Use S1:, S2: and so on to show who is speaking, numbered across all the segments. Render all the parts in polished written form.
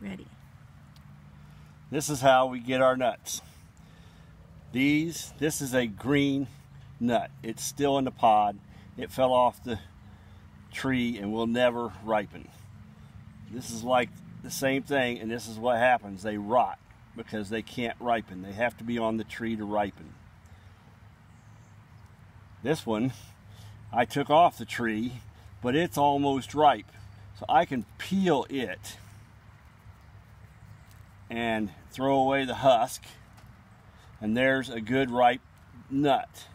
S1: Ready.
S2: This is how we get our nuts. This is a green nut. It's still in the pod. It fell off the tree and will never ripen. This is like the same thing, and this is what happens. They rot because they can't ripen. They have to be on the tree to ripen. This one I took off the tree, but it's almost ripe. So I can peel it and throw away the husk, and there's a good ripe nut.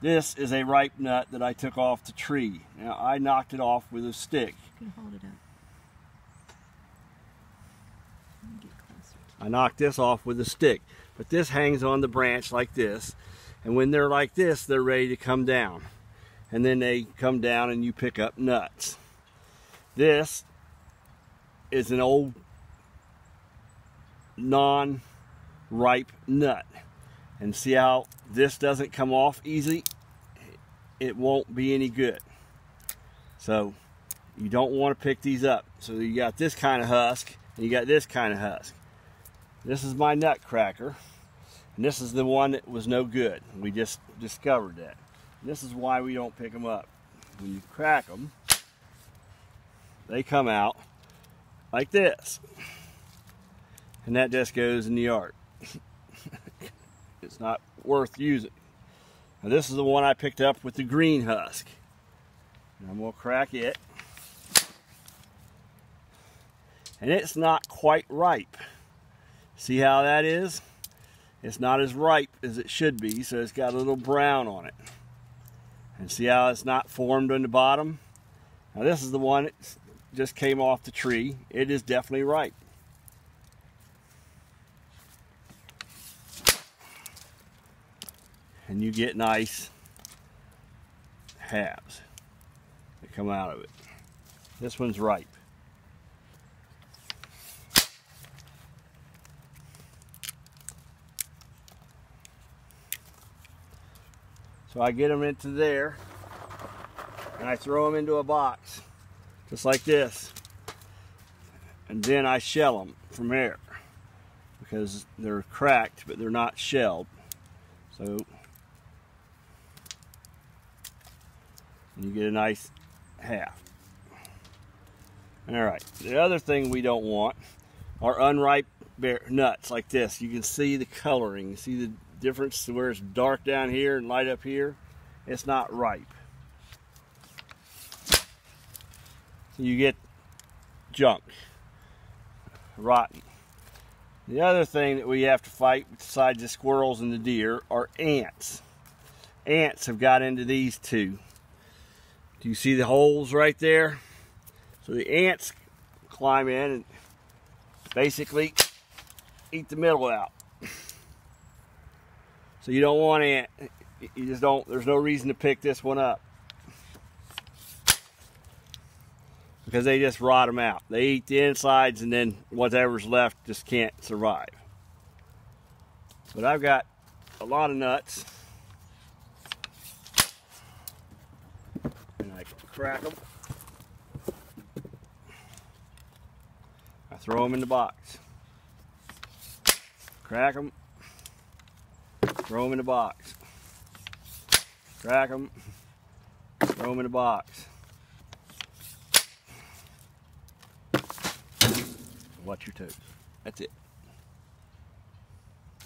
S2: This is a ripe nut that I took off the tree. Now I knocked it off with a stick.
S1: You can hold it up. Get closer.
S2: I knocked this off with a stick, but this hangs on the branch like this, and when they're like this, they're ready to come down, and then they come down and you pick up nuts. This is an old non-ripe nut, and see how this doesn't come off easy? It won't be any good. So you don't want to pick these up. So you got this kind of husk and you got this kind of husk. This is my nut cracker, and this is the one that was no good. We just discovered that. And this is why we don't pick them up. When you crack them, they come out like this, and that just goes in the yard. It's not worth using. Now this is the one I picked up with the green husk, and I'm going to crack it, and it's not quite ripe. See how that is? It's not as ripe as it should be, so it's got a little brown on it. And see how it's not formed on the bottom? Now this is the one that just came off the tree. It is definitely ripe. And you get nice halves that come out of it. This one's ripe. So I get them into there, and I throw them into a box, just like this. And then I shell them from there, because they're cracked, but they're not shelled. So you get a nice half. All right, the other thing we don't want are unripe nuts like this. You can see the coloring. You see the difference where it's dark down here and light up here. It's not ripe. So you get junk, rotten. The other thing that we have to fight besides the squirrels and the deer are ants. Ants have got into these two. Do you see the holes right there? So the ants climb in and basically eat the middle out. So you don't want ant. You just don't. There's no reason to pick this one up, because they just rot them out. They eat the insides, and then whatever's left just can't survive. But I've got a lot of nuts, and I crack them. I throw them in the box. Crack them. Throw them in the box. Crack them. Throw them in the box. Watch your toes. That's it.